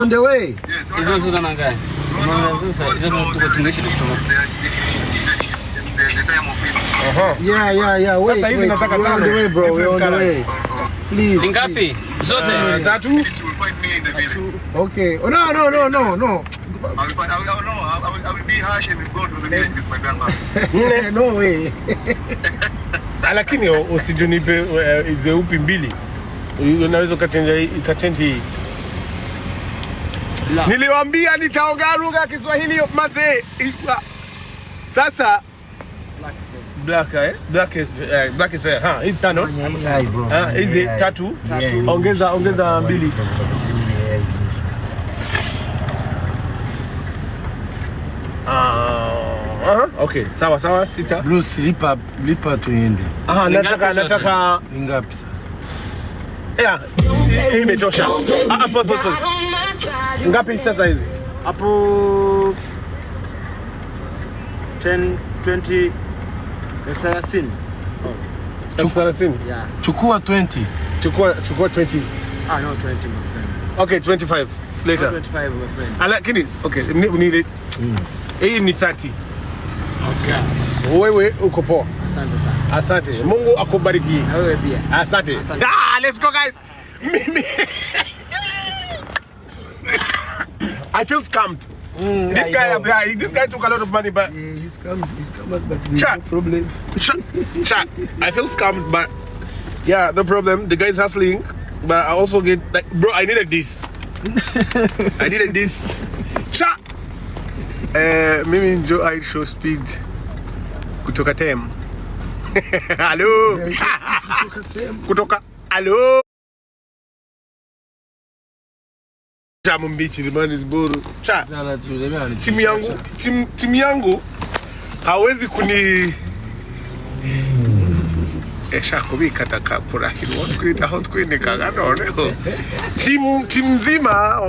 On the way. Yes. Hizo ndio nangai. Sasa hizo tuko tungeshi kutoka. Yeah. Wait. Sasa hizi nataka tano. On the way, bro. We're on the way. Please. Ngapi? Zote 3. Okay. Oh, no. I will be harsh and go to the village with my grandma. No way. Lakini usijunipe ize upi mbili. Unaweza ukachange hii. Niliwaambia nitaongea lugha ya Kiswahili manze. Sasa black is fair. Hizi tano. Hizi 3. Ongeza 2. Okay, sawa 6. Bruce, lipa tuende. Nataka ngapi sasa? Yeah, hii imetosha. Pause. Ngapi sasa hizi? Hapo 10, 20, 30. Yeah. Chukua 20. Chukua 20. No, 20 my friend. Okay, 25 later. 25 my friend. Lakini okay, ni hii ni 30. Okay. Wewe uko poa. Asante sana. Asante. Mungu akubariki. Wewe pia. Asante. Let's go guys. I feel scammed. This guy took a lot of money, but he's scammed us, but no problem. Chat. I feel scammed, but yeah, no problem. The guy's hustling, but I also get like, bro, I needed this. Chat. Mimi njo I show speed kutoka tem. Hello. Kutoka hello. Jamu mbichi limani ziburu. Cha. Timu yangu hawezi kuni kubika takapura hilo. Watu kwenda kagano leo. Timu nzima